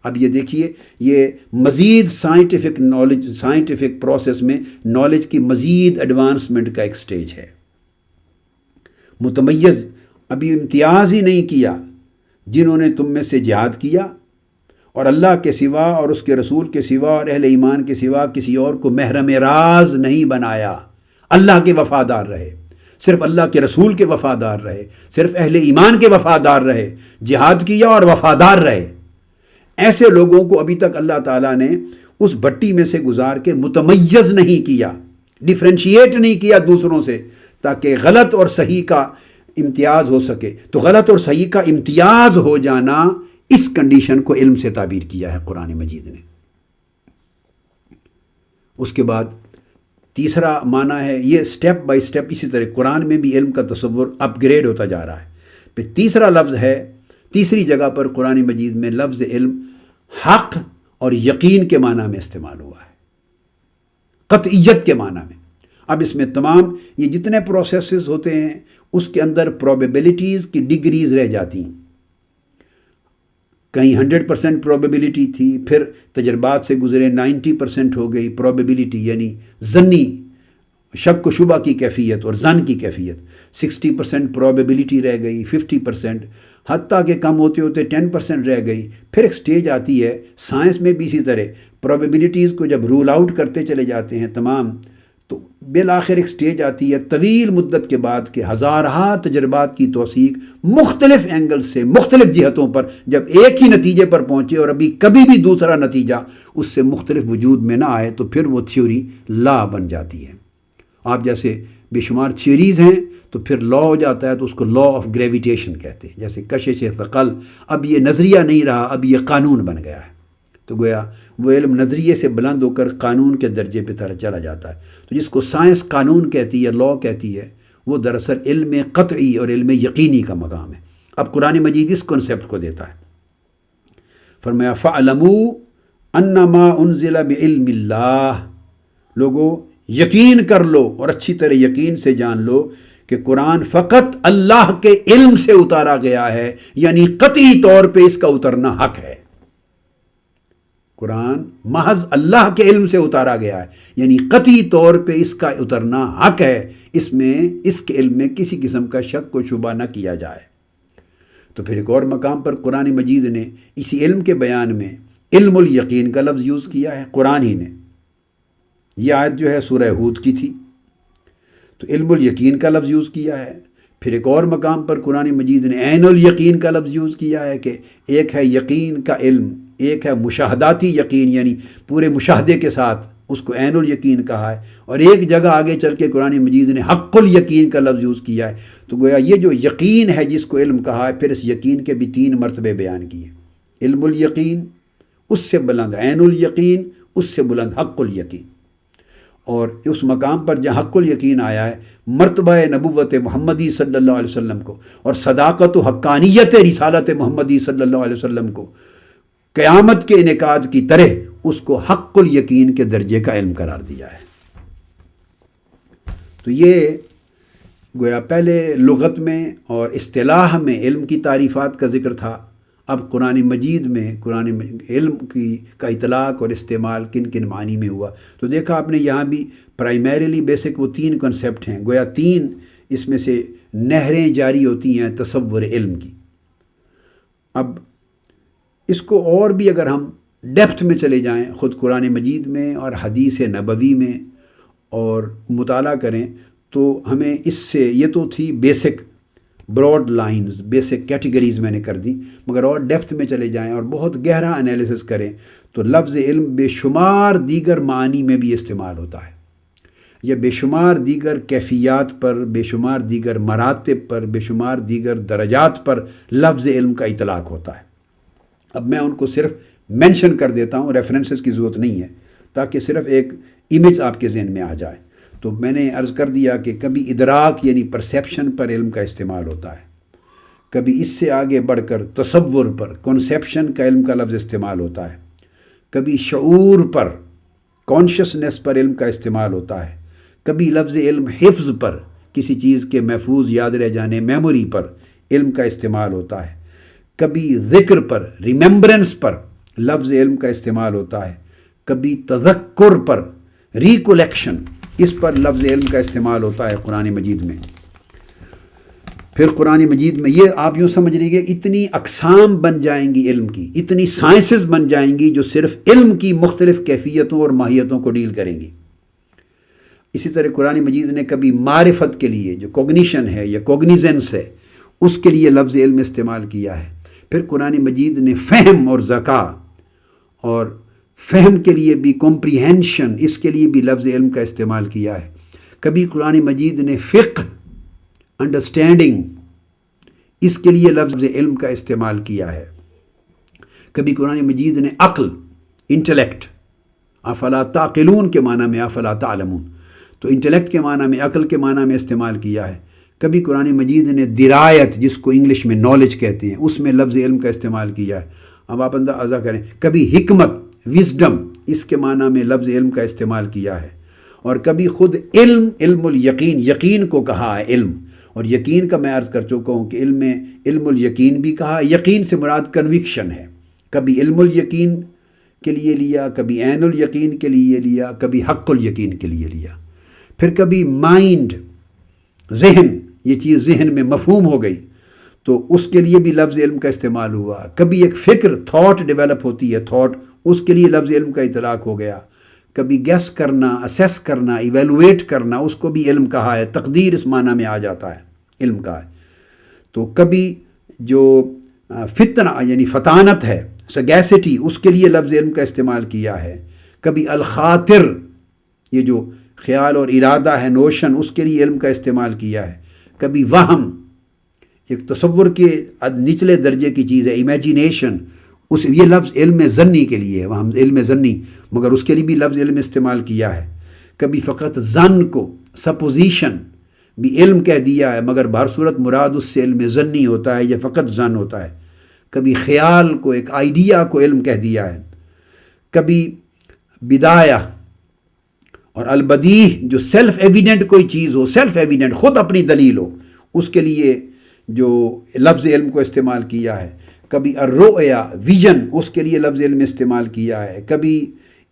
اب یہ دیکھیے، یہ مزید سائنٹیفک نالج، سائنٹیفک پروسیس میں نالج کی مزید ایڈوانسمنٹ کا ایک سٹیج ہے۔ متمیز، ابھی امتیاز ہی نہیں کیا، جنہوں نے تم میں سے جہاد کیا اور اللہ کے سوا اور اس کے رسول کے سوا اور اہل ایمان کے سوا کسی اور کو محرم راز نہیں بنایا، اللہ کے وفادار رہے، صرف اللہ کے رسول کے وفادار رہے، صرف اہل ایمان کے وفادار رہے، جہاد کیا اور وفادار رہے۔ ایسے لوگوں کو ابھی تک اللہ تعالیٰ نے اس بھٹی میں سے گزار کے متمیز نہیں کیا، ڈیفرینشیٹ نہیں کیا دوسروں سے، تاکہ غلط اور صحیح کا امتیاز ہو سکے۔ تو غلط اور صحیح کا امتیاز ہو جانا، اس کنڈیشن کو علم سے تعبیر کیا ہے قرآن مجید نے۔ اس کے بعد تیسرا معنی ہے، یہ سٹیپ بائی سٹیپ اسی طرح قرآن میں بھی علم کا تصور اپ گریڈ ہوتا جا رہا ہے۔ پھر تیسرا لفظ ہے، تیسری جگہ پر قرآن مجید میں لفظ علم حق اور یقین کے معنی میں استعمال ہوا ہے، قطعیت کے معنی میں۔ اب اس میں تمام یہ جتنے پروسیسز ہوتے ہیں اس کے اندر پروبیبلٹیز کی ڈگریز رہ جاتی ہیں، کہیں 100% پروبیبلٹی تھی، پھر تجربات سے گزرے 90% ہو گئی پروبیبلٹی، یعنی ظنی شک و شبہ کی کیفیت اور ظن کی کیفیت، 60% پروبیبلٹی رہ گئی، 50%، حتیٰ کہ کم ہوتے ہوتے 10% رہ گئی۔ پھر ایک سٹیج آتی ہے سائنس میں بھی اسی طرح، پروبیبلٹیز کو جب رول آؤٹ کرتے چلے جاتے ہیں تمام، تو بالآخر ایک سٹیج آتی ہے طویل مدت کے بعد کہ ہزارہا تجربات کی توثیق مختلف اینگل سے، مختلف جہتوں پر جب ایک ہی نتیجے پر پہنچے اور ابھی کبھی بھی دوسرا نتیجہ اس سے مختلف وجود میں نہ آئے، تو پھر وہ تھیوری لا بن جاتی ہے۔ آپ جیسے بے شمار تھیوریز ہیں تو پھر لا ہو جاتا ہے، تو اس کو لا آف گریویٹیشن کہتے ہیں، جیسے کشش ثقل، اب یہ نظریہ نہیں رہا، اب یہ قانون بن گیا ہے، تو گویا وہ علم نظریے سے بلند ہو کر قانون کے درجے پہ چلا جاتا ہے۔ تو جس کو سائنس قانون کہتی ہے، لا کہتی ہے، وہ دراصل علم قطعی اور علم یقینی کا مقام ہے۔ اب قرآن مجید اس کنسیپٹ کو دیتا ہے، فرمایا فَاعْلَمُوا أَنَّمَا أُنزِلَ بِعِلْمِ اللَّهِ، لوگو یقین کر لو اور اچھی طرح یقین سے جان لو کہ قرآن فقط اللہ کے علم سے اتارا گیا ہے، یعنی قطعی طور پہ اس کا اترنا حق ہے۔ قرآن محض اللہ کے علم سے اتارا گیا ہے، یعنی قطعی طور پہ اس کا اترنا حق ہے، اس میں اس کے علم میں کسی قسم کا شک و شبہ نہ کیا جائے۔ تو پھر ایک اور مقام پر قرآن مجید نے اسی علم کے بیان میں علم الیقین کا لفظ یوز کیا ہے، قرآن ہی نے۔ یہ آیت جو ہے سورہ ہود کی تھی، تو علم الیقین کا لفظ یوز کیا ہے۔ پھر ایک اور مقام پر قرآن مجید نے عین الیقین کا لفظ یوز کیا ہے کہ ایک ہے یقین کا علم، ایک ہے مشاہداتی یقین، یعنی پورے مشاہدے کے ساتھ اس کو عین الیقین کہا ہے، اور ایک جگہ آگے چل کے قرآن مجید نے حق الیقین کا لفظ یوز کیا ہے۔ تو گویا یہ جو یقین ہے جس کو علم کہا ہے، پھر اس یقین کے بھی 3 مرتبے بیان کیے، علم الیقین، اس سے بلند عین الیقین، اس سے بلند حق الیقین۔ اور اس مقام پر جہاں حق الیقین آیا ہے، مرتبہ نبوت محمدی صلی اللہ علیہ وسلم کو اور صداقت و حقانیت رسالت محمدی صلی اللہ علیہ وسلم کو قیامت کے انعقاد کی طرح اس کو حق الیقین کے درجے کا علم قرار دیا ہے۔ تو یہ گویا پہلے لغت میں اور اصطلاح میں علم کی تعریفات کا ذکر تھا، اب قرآن مجید میں علم کا اطلاق اور استعمال کن کن معنی میں ہوا۔ تو دیکھا آپ نے یہاں بھی پرائمیریلی بیسک وہ 3 کنسیپٹ ہیں، گویا 3 اس میں سے نہریں جاری ہوتی ہیں تصور علم کی۔ اب اس کو اور بھی اگر ہم ڈیپتھ میں چلے جائیں خود قرآن مجید میں اور حدیث نبوی میں اور مطالعہ کریں، تو ہمیں اس سے، یہ تو تھی basic broad lines, basic categories میں نے کر دی، مگر اور ڈیپتھ میں چلے جائیں اور بہت گہرا انالیسس کریں تو لفظ علم بے شمار دیگر معانی میں بھی استعمال ہوتا ہے، یا بے شمار دیگر کیفیات پر، بے شمار دیگر مراتب پر، بے شمار دیگر درجات پر لفظ علم کا اطلاق ہوتا ہے۔ اب میں ان کو صرف مینشن کر دیتا ہوں، ریفرنسز کی ضرورت نہیں ہے، تاکہ صرف ایک امیج آپ کے ذہن میں آ جائے۔ تو میں نے عرض کر دیا کہ کبھی ادراک یعنی پرسیپشن پر علم کا استعمال ہوتا ہے، کبھی اس سے آگے بڑھ کر تصور پر، کنسیپشن کا علم کا لفظ استعمال ہوتا ہے، کبھی شعور پر، کانشسنس پر علم کا استعمال ہوتا ہے، کبھی لفظ علم حفظ پر، کسی چیز کے محفوظ یاد رہ جانے، میموری پر علم کا استعمال ہوتا ہے، کبھی ذکر پر، ریممبرنس پر لفظ علم کا استعمال ہوتا ہے، کبھی تذکر پر، ریکولیکشن، اس پر لفظ علم کا استعمال ہوتا ہے قرآن مجید میں۔ پھر قرآن مجید میں یہ آپ یوں سمجھ لیجیے کہ اتنی اقسام بن جائیں گی علم کی، اتنی سائنسز بن جائیں گی جو صرف علم کی مختلف کیفیتوں اور ماہیتوں کو ڈیل کریں گی۔ اسی طرح قرآن مجید نے کبھی معرفت کے لیے، جو کوگنیشن ہے یا کوگنیزنس ہے، اس کے لیے لفظ علم استعمال کیا ہے۔ پھر قرآن مجید نے فہم اور ذکا اور فہم کے لیے بھی، کمپریہنشن، اس کے لیے بھی لفظ علم کا استعمال کیا ہے۔ کبھی قرآن مجید نے فقہ، انڈرسٹینڈنگ، اس کے لیے لفظ علم کا استعمال کیا ہے۔ کبھی قرآن مجید نے عقل، انٹلیکٹ، افلا تعقلون کے معنی میں افلا تعلمون، تو انٹلیکٹ کے معنی میں، عقل کے معنی میں استعمال کیا ہے۔ کبھی قرآن مجید نے درایت، جس کو انگلش میں نالج کہتے ہیں، اس میں لفظ علم کا استعمال کیا ہے۔ اب آپ اندازہ کریں، کبھی حکمت، وزڈم، اس کے معنی میں لفظ علم کا استعمال کیا ہے، اور کبھی خود علم، علم الیقین، یقین کو کہا ہے علم، اور یقین کا میں عرض کر چکا ہوں کہ علم میں علم الیقین بھی کہا، یقین سے مراد کنوکشن ہے، کبھی علم الیقین کے لیے لیا، کبھی عین الیقین کے لیے لیا، کبھی حق الیقین کے لیے لیا۔ پھر کبھی مائنڈ، ذہن، یہ چیز ذہن میں مفہوم ہو گئی تو اس کے لیے بھی لفظ علم کا استعمال ہوا. کبھی ایک فکر، تھاٹ ڈیولپ ہوتی ہے، تھاٹ، اس کے لیے لفظ علم کا اطلاق ہو گیا. کبھی گیس کرنا، اسیس کرنا، ایویلویٹ کرنا، اس کو بھی علم کہا ہے. تقدیر اس معنی میں آ جاتا ہے، علم کا ہے. تو کبھی جو فتنہ یعنی فطانت ہے، سگیسٹی، اس کے لیے لفظ علم کا استعمال کیا ہے. کبھی الخاطر، یہ جو خیال اور ارادہ ہے، نوشن، اس کے لیے علم کا استعمال کیا ہے. کبھی وہم، ایک تصور کے نچلے درجے کی چیز ہے، امیجینیشن، یہ لفظ علم ظنی کے لیے ہے، وہم علم ظنی، مگر اس کے لیے بھی لفظ علم استعمال کیا ہے. کبھی فقط ظن کو، سپوزیشن بھی علم کہہ دیا ہے، مگر بہر صورت مراد اس سے علم ظنی ہوتا ہے یا فقط ظن ہوتا ہے. کبھی خیال کو، ایک آئیڈیا کو علم کہہ دیا ہے. کبھی بدایہ اور البدیہ، جو سیلف ایویڈنٹ کوئی چیز ہو، سیلف ایویڈنٹ، خود اپنی دلیل ہو، اس کے لیے جو لفظ علم کو استعمال کیا ہے. کبھی الرؤیا، ویژن، اس کے لیے لفظ علم استعمال کیا ہے. کبھی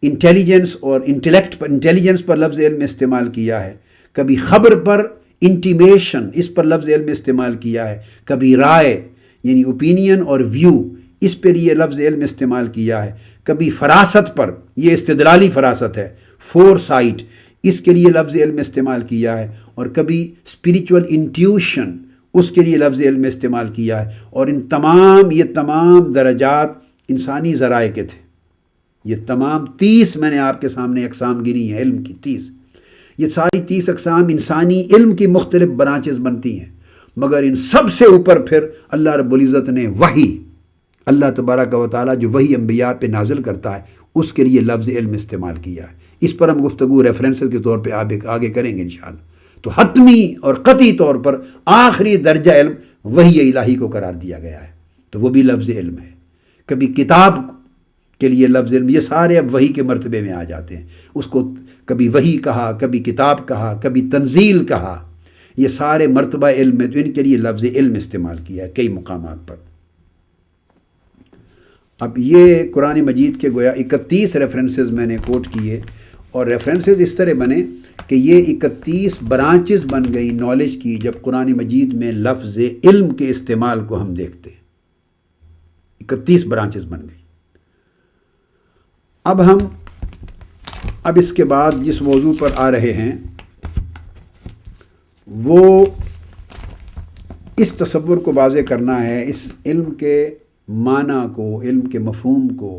انٹیلیجنس اور انٹلیکٹ پر، انٹیلیجنس پر لفظ علم استعمال کیا ہے. کبھی خبر پر، انٹیمیشن، اس پر لفظ علم استعمال کیا ہے. کبھی رائے یعنی اوپینین اور ویو، اس پر یہ لفظ علم استعمال کیا ہے. کبھی فراست پر، یہ استدلالی فراست ہے، فور سائٹ، اس کے لیے لفظ علم استعمال کیا ہے. اور کبھی اسپریچول انٹیوشن، اس کے لیے لفظ علم استعمال کیا ہے. اور یہ تمام درجات انسانی ذرائع کے تھے. یہ تمام 30 میں نے آپ کے سامنے اقسام گنی ہیں علم کی، 30. یہ ساری 30 اقسام انسانی علم کی مختلف برانچز بنتی ہیں. مگر ان سب سے اوپر پھر اللہ رب العزت نے وحی، اللہ تبارک و تعالیٰ جو وحی انبیاء پہ نازل کرتا ہے، اس کے لیے لفظ علم استعمال کیا ہے. اس پر ہم گفتگو ریفرنسز کے طور پہ آگے کریں گے انشاءاللہ. تو حتمی اور قطعی طور پر آخری درجہ علم وحی الہی کو قرار دیا گیا ہے، تو وہ بھی لفظ علم ہے. کبھی کتاب کے لیے لفظ علم، یہ سارے اب وحی کے مرتبے میں آ جاتے ہیں. اس کو کبھی وحی کہا، کبھی کتاب کہا، کبھی تنزیل کہا. یہ سارے مرتبہ علم میں، تو ان کے لیے لفظ علم استعمال کیا ہے کئی مقامات پر. اب یہ قرآن مجید کے گویا 31 ریفرنسز میں نے کوٹ کیے، اور ریفرنسز اس طرح بنے کہ یہ 31 برانچز بن گئی نالج کی جب قرآن مجید میں لفظ علم کے استعمال کو ہم دیکھتے. 31 برانچز بن گئی. اب اس کے بعد جس موضوع پر آ رہے ہیں وہ اس تصور کو واضح کرنا ہے، اس علم کے معنی کو، علم کے مفہوم کو،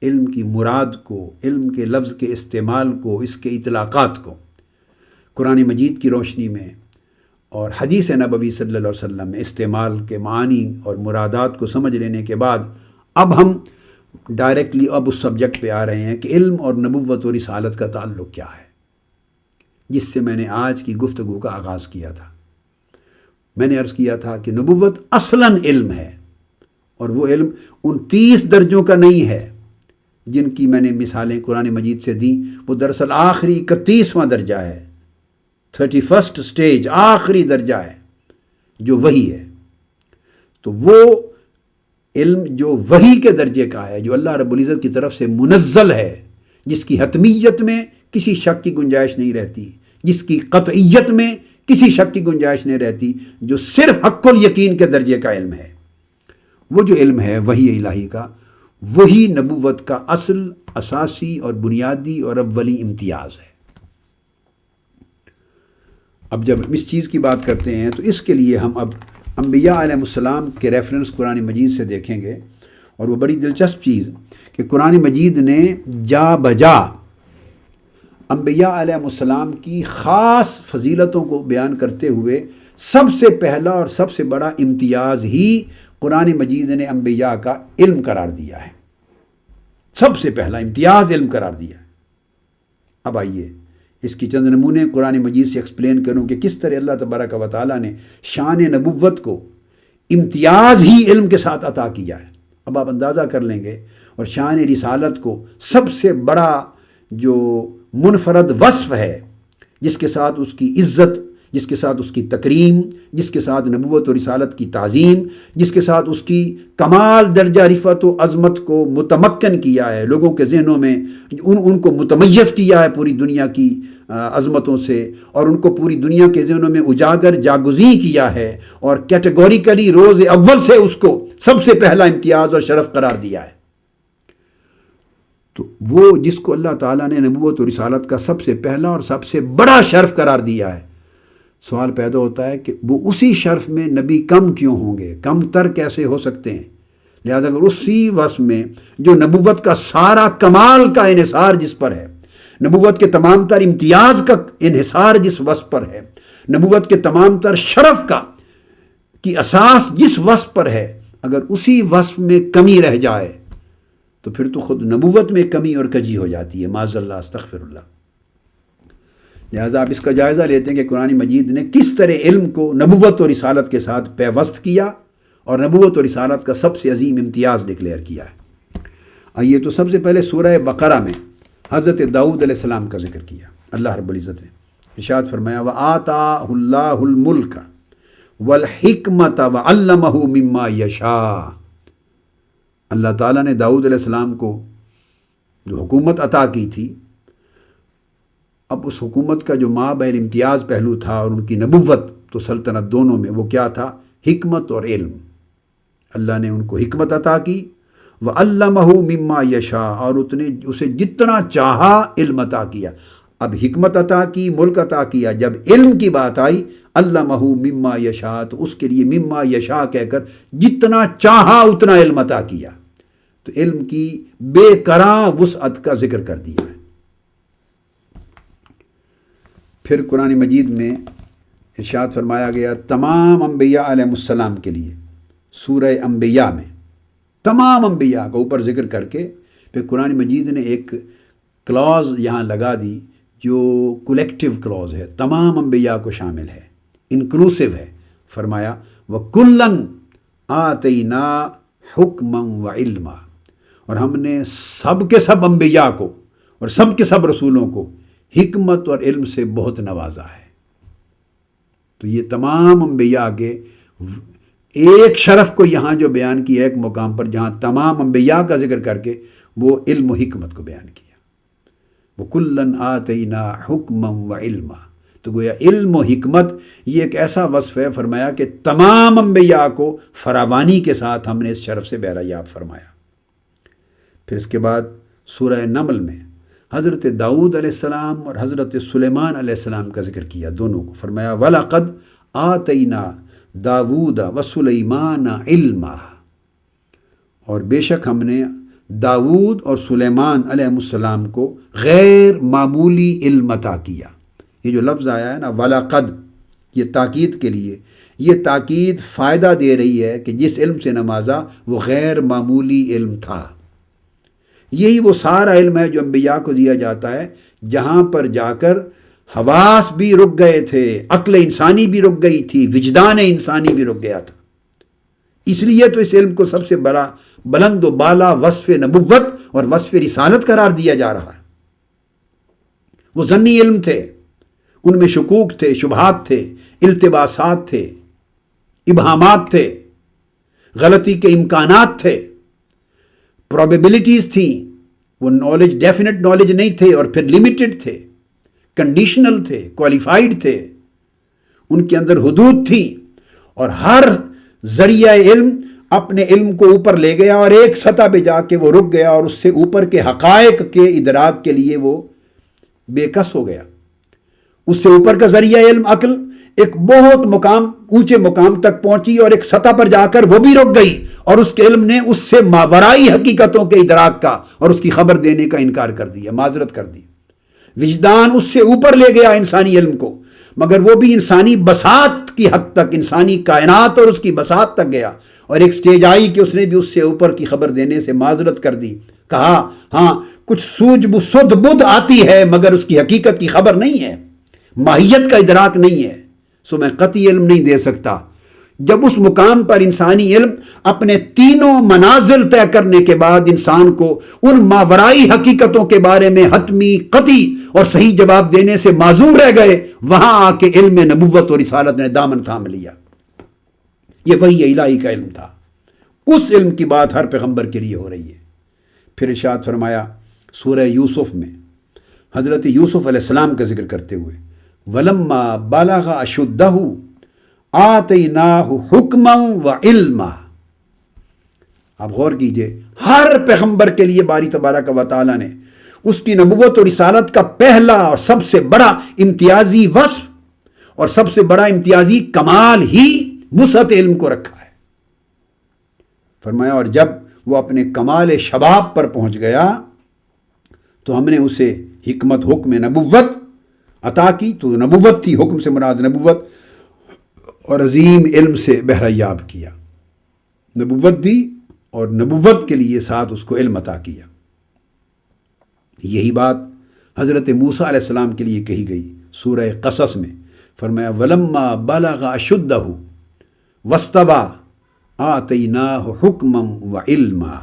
علم کی مراد کو، علم کے لفظ کے استعمال کو، اس کے اطلاقات کو قرآن مجید کی روشنی میں اور حدیث نبوی صلی اللہ علیہ وسلم میں استعمال کے معنی اور مرادات کو سمجھ لینے کے بعد اب ہم ڈائریکٹلی اب اس سبجیکٹ پہ آ رہے ہیں کہ علم اور نبوت اور رسالت کا تعلق کیا ہے، جس سے میں نے آج کی گفتگو کا آغاز کیا تھا. میں نے عرض کیا تھا کہ نبوت اصلاً علم ہے، اور وہ علم ان 30 درجوں کا نہیں ہے جن کی میں نے مثالیں قرآن مجید سے دیں. وہ دراصل آخری 31واں درجہ ہے، 31st سٹیج، آخری درجہ ہے جو وحی ہے. تو وہ علم جو وحی کے درجے کا ہے، جو اللہ رب العزت کی طرف سے منزل ہے، جس کی حتمیت میں کسی شک کی گنجائش نہیں رہتی، جس کی قطعیت میں کسی شک کی گنجائش نہیں رہتی، جو صرف حق الیقین کے درجے کا علم ہے، وہ جو علم ہے وحی الہی کا، وہی نبوت کا اصل، اساسی اور بنیادی اور اولی امتیاز ہے. اب جب اس چیز کی بات کرتے ہیں تو اس کے لیے ہم اب انبیاء علیہ السلام کے ریفرنس قرآن مجید سے دیکھیں گے. اور وہ بڑی دلچسپ چیز کہ قرآن مجید نے جا بجا انبیاء علیہ السلام کی خاص فضیلتوں کو بیان کرتے ہوئے سب سے پہلا اور سب سے بڑا امتیاز ہی قرآن مجید نے انبیاء کا علم قرار دیا ہے. سب سے پہلا امتیاز علم قرار دیا ہے. اب آئیے اس کی چند نمونے قرآن مجید سے ایکسپلین کروں کہ کس طرح اللہ تبارک و تعالیٰ نے شان نبوت کو امتیاز ہی علم کے ساتھ عطا کیا ہے. اب آپ اندازہ کر لیں گے. اور شان رسالت کو سب سے بڑا جو منفرد وصف ہے، جس کے ساتھ اس کی عزت، جس کے ساتھ اس کی تکریم، جس کے ساتھ نبوت و رسالت کی تعظیم، جس کے ساتھ اس کی کمال درجہ رفعت و عظمت کو متمکن کیا ہے، لوگوں کے ذہنوں میں ان کو متمیز کیا ہے پوری دنیا کی عظمتوں سے، اور ان کو پوری دنیا کے ذہنوں میں اجاگر جاگزیں کیا ہے، اور کیٹیگوریکلی روز اول سے اس کو سب سے پہلا امتیاز اور شرف قرار دیا ہے۔ تو وہ جس کو اللہ تعالیٰ نے نبوت و رسالت کا سب سے پہلا اور سب سے بڑا شرف قرار دیا ہے، سوال پیدا ہوتا ہے کہ وہ اسی شرف میں نبی کم کیوں ہوں گے، کم تر کیسے ہو سکتے ہیں؟ لہذا اگر اسی وصف میں جو نبوت کا سارا کمال کا انحصار جس پر ہے، نبوت کے تمام تر امتیاز کا انحصار جس وصف پر ہے، نبوت کے تمام تر شرف کی اساس جس وصف پر ہے، اگر اسی وصف میں کمی رہ جائے تو پھر تو خود نبوت میں کمی اور کجی ہو جاتی ہے، معاذ اللہ، استغفر اللہ۔ لہٰذا آپ اس کا جائزہ لیتے ہیں کہ قرآن مجید نے کس طرح علم کو نبوت و رسالت کے ساتھ پیوست کیا اور نبوت و رسالت کا سب سے عظیم امتیاز ڈکلیئر کیا ہے۔ آئیے تو سب سے پہلے سورہ بقرہ میں حضرت داؤد علیہ السلام کا ذکر کیا۔ اللہ رب العزت نے ارشاد فرمایا وَآتَاهُ اللَّهُ الْمُلْكَ وَالْحِكْمَةَ وَعَلَّمَهُ مِمَّا يَشَاءُ۔ اللہ تعالیٰ نے داؤد علیہ السلام کو جو حکومت عطا کی تھی، اب اس حکومت کا جو مابین امتیاز پہلو تھا اور ان کی نبوت تو سلطنت دونوں میں، وہ کیا تھا؟ حکمت اور علم۔ اللہ نے ان کو حکمت عطا کی، وَعَلَّمَهُ مِمَّا يَشَاءُ، اور اسے جتنا چاہا علم عطا کیا۔ اب حکمت عطا کی، ملک عطا کیا، جب علم کی بات آئی علمہ مما یشاء، تو اس کے لیے مما یشاء کہہ کر جتنا چاہا اتنا علم عطا کیا، تو علم کی بے کراں وسعت کا ذکر کر دیا ہے۔ پھر قرآن مجید میں ارشاد فرمایا گیا تمام انبیاء علیہ السلام کے لیے، سورہ انبیاء میں تمام انبیاء کا اوپر ذکر کر کے پھر قرآن مجید نے ایک کلاز یہاں لگا دی جو کولیکٹیو کلاز ہے، تمام انبیاء کو شامل ہے، انکلوسیو ہے۔ فرمایا وَكُلًّا آتَيْنَا حُكْمًا وَعِلْمًا، اور ہم نے سب کے سب انبیاء کو اور سب کے سب رسولوں کو حکمت اور علم سے بہت نوازا ہے۔ تو یہ تمام انبیاء کے ایک شرف کو یہاں جو بیان کیا ایک مقام پر، جہاں تمام انبیاء کا ذکر کر کے وہ علم و حکمت کو بیان کیا، وَكُلًّا آتَيْنَا حُكْمًا وَعِلْمًا۔ تو گویا علم و حکمت یہ ایک ایسا وصف ہے، فرمایا کہ تمام انبیاء کو فراوانی کے ساتھ ہم نے اس شرف سے بہرایاب فرمایا۔ پھر اس کے بعد سورہ نمل میں حضرت داؤد علیہ السلام اور حضرت سلیمان علیہ السلام کا ذکر کیا، دونوں کو۔ فرمایا وَلَقَدْ آتَيْنَا داود وسلیمان علما، اور بے شک ہم نے داود اور سلیمان علیہ السلام کو غیر معمولی علم عطا کیا۔ یہ جو لفظ آیا ہے نا وَلَقَدْ، یہ تاکید کے لیے، یہ تاکید فائدہ دے رہی ہے کہ جس علم سے نوازا وہ غیر معمولی علم تھا۔ یہی وہ سارا علم ہے جو انبیاء کو دیا جاتا ہے، جہاں پر جا کر حواس بھی رک گئے تھے، عقل انسانی بھی رک گئی تھی، وجدان انسانی بھی رک گیا تھا۔ اس لیے تو اس علم کو سب سے بڑا بلند و بالا وصف نبوت اور وصف رسالت قرار دیا جا رہا ہے۔ وہ ظنی علم تھے، ان میں شکوک تھے، شبہات تھے، التباسات تھے، ابہامات تھے، غلطی کے امکانات تھے، پروبیبلٹیز تھیں۔ وہ نالج ڈیفینٹ نالج نہیں تھے، اور پھر لمیٹڈ تھے، کنڈیشنل تھے، کوالیفائڈ تھے، ان کے اندر حدود تھی، اور ہر ذریعہ علم اپنے علم کو اوپر لے گیا اور ایک سطح پہ جا کے وہ رک گیا، اور اس سے اوپر کے حقائق کے ادراک کے لیے وہ بے کس ہو گیا۔ اس سے اوپر کا ذریعہ علم عقل ایک بہت اونچے مقام تک پہنچی، اور ایک سطح پر جا کر وہ بھی رک گئی، اور اس کے علم نے اس سے ماورائی حقیقتوں کے ادراک کا اور اس کی خبر دینے کا انکار کر دیا، معذرت کر دی۔ وجدان اس سے اوپر لے گیا انسانی علم کو، مگر وہ بھی انسانی بساط کی حد تک، انسانی کائنات اور اس کی بساط تک گیا، اور ایک سٹیج آئی کہ اس نے بھی اس سے اوپر کی خبر دینے سے معذرت کر دی، کہا ہاں کچھ سدھ بدھ آتی ہے مگر اس کی حقیقت کی خبر نہیں ہے، ماہیت کا ادراک نہیں ہے، سو میں قطعی علم نہیں دے سکتا۔ جب اس مقام پر انسانی علم اپنے تینوں منازل طے کرنے کے بعد انسان کو ان ماورائی حقیقتوں کے بارے میں حتمی، قطعی اور صحیح جواب دینے سے معذور رہ گئے، وہاں آ کے علم نبوت اور رسالت نے دامن تھام لیا. یہ وحی الہی کا علم تھا. اس علم کی بات ہر پیغمبر کے لیے ہو رہی ہے. پھر ارشاد فرمایا سورہ یوسف میں حضرت یوسف علیہ السلام کا ذکر کرتے ہوئے وَلَمَّا بَلَغَ أَشُدَّهُ آتَيْنَاهُ حُكْمًا وَعِلْمًا. آپ غور کیجئے، ہر پیغمبر کے لیے باری تبارک و تعالیٰ نے اس کی نبوت اور رسالت کا پہلا اور سب سے بڑا امتیازی وصف اور سب سے بڑا امتیازی کمال ہی وسعت علم کو رکھا ہے. فرمایا اور جب وہ اپنے کمال شباب پر پہنچ گیا تو ہم نے اسے حکمت حکم نبوت عطا کی. تو نبوت تھی، حکم سے مراد نبوت، اور عظیم علم سے بہریاب کیا. نبوت دی اور نبوت کے لیے ساتھ اس کو علم عطا کیا. یہی بات حضرت موسیٰ علیہ السلام کے لیے کہی گئی سورہ قصص میں. فرمایا وَلَمَّا بَلَغَ أَشُدَّهُ وَاسْتَوَىٰ آتَيْنَاهُ حُكْمًا وَعِلْمًا.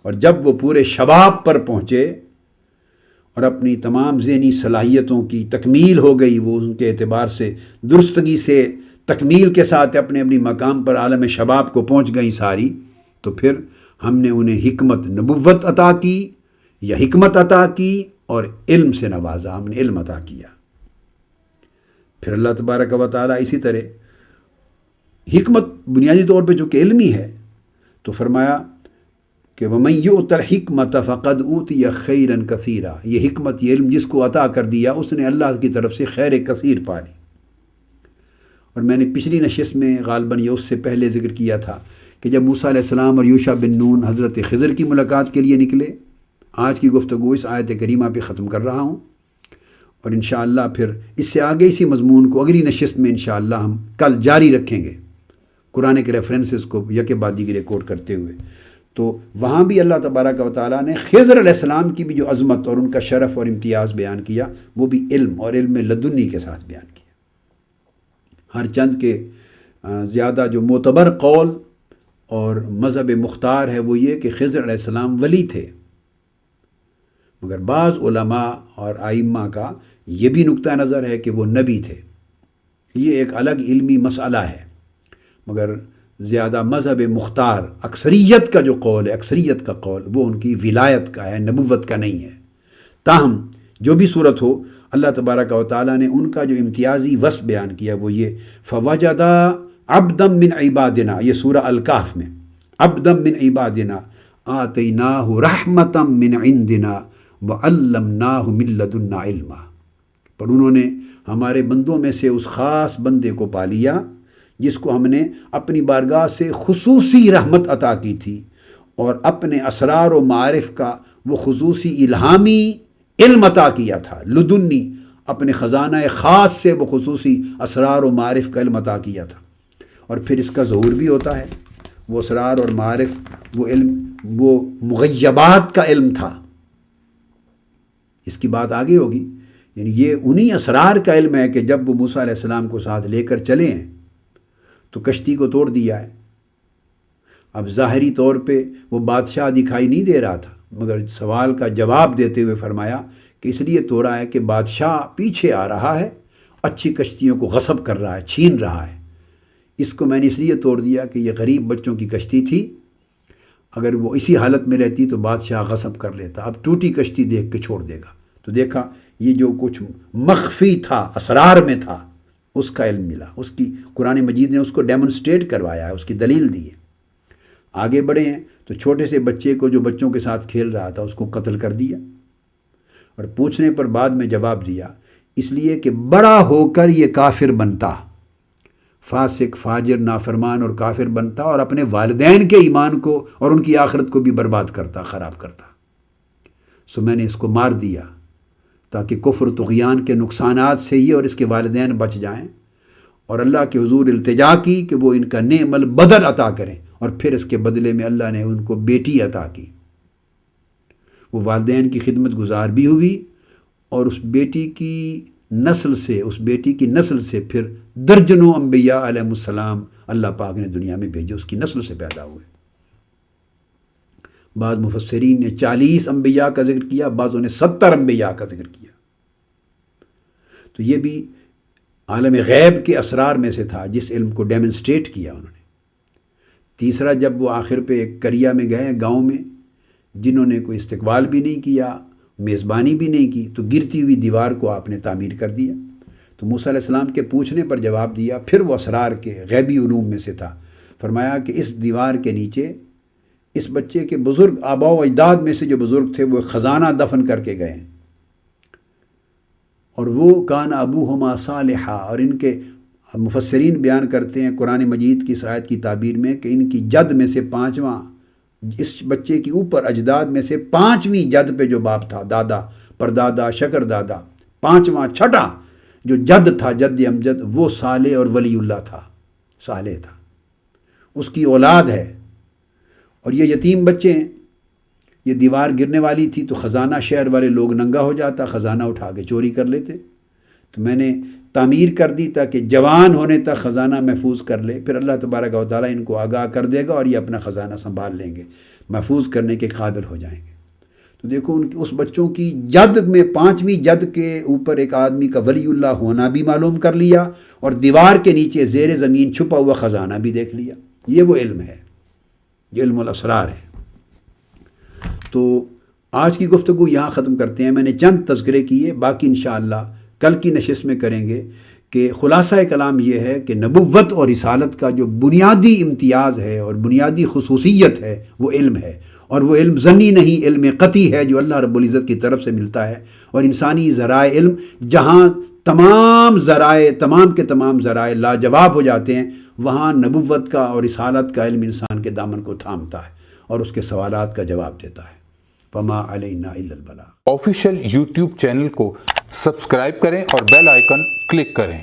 اور جب وہ پورے شباب پر پہنچے اور اپنی تمام ذہنی صلاحیتوں کی تکمیل ہو گئی، وہ ان کے اعتبار سے درستگی سے تکمیل کے ساتھ اپنے مقام پر عالم شباب کو پہنچ گئیں ساری، تو پھر ہم نے انہیں حکمت نبوت عطا کی یا حکمت عطا کی اور علم سے نوازا. ہم نے علم عطا کیا. پھر اللہ تبارک و تعالیٰ اسی طرح حکمت بنیادی طور پہ جو کہ علمی ہے تو فرمایا کہ وَمَن يُؤْتَ الْحِكْمَةَ فَقَدْ أُوتِيَ خَيْرًا كَثِيرًا. یہ حکمت، یہ علم جس کو عطا کر دیا اس نے اللہ کی طرف سے خیر کثیر پا لی. اور میں نے پچھلی نشست میں غالباً یہ اس سے پہلے ذکر کیا تھا کہ جب موسیٰ علیہ السلام اور یوشع بن نون حضرت خضر کی ملاقات کے لیے نکلے. آج کی گفتگو اس آیت کریمہ پہ ختم کر رہا ہوں، اور انشاءاللہ پھر اس سے آگے اسی مضمون کو اگلی نشست میں انشاءاللہ ہم کل جاری رکھیں گے، قرآن کے ریفرنسز کو یکے بعد دیگرے کوٹ کرتے ہوئے. تو وہاں بھی اللہ تبارک و تعالیٰ نے خضر علیہ السلام کی بھی جو عظمت اور ان کا شرف اور امتیاز بیان کیا، وہ بھی علم اور علم لدنی کے ساتھ بیان کیا. ہر چند کے زیادہ جو معتبر قول اور مذہب مختار ہے وہ یہ کہ خضر علیہ السلام ولی تھے، مگر بعض علماء اور ائمہ کا یہ بھی نقطہ نظر ہے کہ وہ نبی تھے. یہ ایک الگ علمی مسئلہ ہے، مگر زیادہ مذہب مختار اکثریت کا جو قول ہے، اکثریت کا قول وہ ان کی ولایت کا ہے، نبوت کا نہیں ہے. تاہم جو بھی صورت ہو، اللہ تبارک و تعالیٰ نے ان کا جو امتیازی وصف بیان کیا وہ یہ فَوَجَدَا عَبْدًا مِّنْ عِبَادِنَا. یہ سورہ الکہف میں عَبْدًا مِّنْ عِبَادِنَا آتَيْنَاهُ رَحْمَةً مِّنْ عِنْدِنَا وَعَلَّمْنَاهُ مِن لَّدُنَّا عِلْمًا. پر انہوں نے ہمارے بندوں میں سے اس خاص بندے کو پا لیا جس کو ہم نے اپنی بارگاہ سے خصوصی رحمت عطا کی تھی، اور اپنے اسرار و معارف کا وہ خصوصی الہامی علم عطا کیا تھا. لدنی، اپنے خزانہ خاص سے وہ خصوصی اسرار و معارف کا علم عطا کیا تھا. اور پھر اس کا ظہور بھی ہوتا ہے. وہ اسرار اور معارف، وہ علم، وہ مغیبات کا علم تھا. اس کی بات آگے ہوگی. یعنی یہ انہی اسرار کا علم ہے کہ جب وہ موسیٰ علیہ السلام کو ساتھ لے کر چلے ہیں تو کشتی کو توڑ دیا ہے. اب ظاہری طور پہ وہ بادشاہ دکھائی نہیں دے رہا تھا، مگر سوال کا جواب دیتے ہوئے فرمایا کہ اس لیے توڑا ہے کہ بادشاہ پیچھے آ رہا ہے، اچھی کشتیوں کو غصب کر رہا ہے، چھین رہا ہے. اس کو میں نے اس لیے توڑ دیا کہ یہ غریب بچوں کی کشتی تھی، اگر وہ اسی حالت میں رہتی تو بادشاہ غصب کر لیتا. اب ٹوٹی کشتی دیکھ کے چھوڑ دے گا. تو دیکھا یہ جو کچھ مخفی تھا، اسرار میں تھا، اس کا علم ملا. اس کی قرآن مجید نے اس کو ڈیمونسٹریٹ کروایا ہے، اس کی دلیل دی ہے. آگے بڑھے ہیں تو چھوٹے سے بچے کو جو بچوں کے ساتھ کھیل رہا تھا اس کو قتل کر دیا، اور پوچھنے پر بعد میں جواب دیا اس لیے کہ بڑا ہو کر یہ کافر بنتا، فاسق، فاجر، نافرمان اور کافر بنتا، اور اپنے والدین کے ایمان کو اور ان کی آخرت کو بھی برباد کرتا، خراب کرتا. سو میں نے اس کو مار دیا تاکہ کفر و طغیان کے نقصانات سے یہ اور اس کے والدین بچ جائیں، اور اللہ کے حضور التجا کی کہ وہ ان کا نعم البدل عطا کریں. اور پھر اس کے بدلے میں اللہ نے ان کو بیٹی عطا کی. وہ والدین کی خدمت گزار بھی ہوئی، اور اس بیٹی کی نسل سے پھر درجنوں انبیاء علیہ السلام اللہ پاک نے دنیا میں بھیجے، اس کی نسل سے پیدا ہوئے. بعض مفسرین نے 40 انبیاء کا ذکر کیا، بعضوں نے 70 انبیاء کا ذکر کیا. تو یہ بھی عالم غیب کے اسرار میں سے تھا جس علم کو ڈیمنسٹریٹ کیا انہوں نے۔ تیسرا، جب وہ آخر پہ ایک کریا میں گئے گاؤں میں، جنہوں نے کوئی استقبال بھی نہیں کیا، میزبانی بھی نہیں کی، تو گرتی ہوئی دیوار کو آپ نے تعمیر کر دیا۔ تو موسیٰ علیہ السلام کے پوچھنے پر جواب دیا، پھر وہ اسرار کے غیبی علوم میں سے تھا۔ فرمایا کہ اس دیوار کے نیچے اس بچے کے بزرگ آباء و اجداد میں سے جو بزرگ تھے وہ خزانہ دفن کر کے گئے ہیں، اور وہ کان ابوہما صالحا، اور ان کے مفسرین بیان کرتے ہیں قرآن مجید کی اس آیت کی تعبیر میں کہ ان کی جد میں سے پانچواں، اس بچے کی اوپر اجداد میں سے پانچویں جد پہ جو باپ تھا، دادا، پردادا، شکر دادا، پانچواں چھٹا جو جد تھا، جد امجد، وہ صالح اور ولی اللہ تھا، صالح تھا، اس کی اولاد ہے۔ اور یہ یتیم بچے ہیں، یہ دیوار گرنے والی تھی تو خزانہ شہر والے لوگ ننگا ہو جاتا، خزانہ اٹھا کے چوری کر لیتے، تو میں نے تعمیر کر دی تاکہ جوان ہونے تک خزانہ محفوظ کر لے، پھر اللہ تبارک و تعالیٰ ان کو آگاہ کر دے گا اور یہ اپنا خزانہ سنبھال لیں گے، محفوظ کرنے کے قابل ہو جائیں گے۔ تو دیکھو ان کی، اس بچوں کی جد میں پانچویں جد کے اوپر ایک آدمی کا ولی اللہ ہونا بھی معلوم کر لیا، اور دیوار کے نیچے زیر زمین چھپا ہوا خزانہ بھی دیکھ لیا۔ یہ وہ علم ہے، یہ علم الاسرار ہے۔ تو آج کی گفتگو یہاں ختم کرتے ہیں۔ میں نے چند تذکرے کیے، باقی انشاءاللہ کل کی نشست میں کریں گے۔ کہ خلاصہ کلام یہ ہے کہ نبوت اور رسالت کا جو بنیادی امتیاز ہے اور بنیادی خصوصیت ہے وہ علم ہے، اور وہ علم ظنی نہیں، علم قطعی ہے جو اللہ رب العزت کی طرف سے ملتا ہے۔ اور انسانی ذرائع علم، جہاں تمام کے تمام ذرائع لاجواب ہو جاتے ہیں، وہاں نبوت کا اور رسالت کا علم انسان کے دامن کو تھامتا ہے اور اس کے سوالات کا جواب دیتا ہے۔ فما علینا الا البلاغ۔ آفیشیل یوٹیوب چینل کو سبسکرائب کریں اور بیل آئیکن کلک کریں۔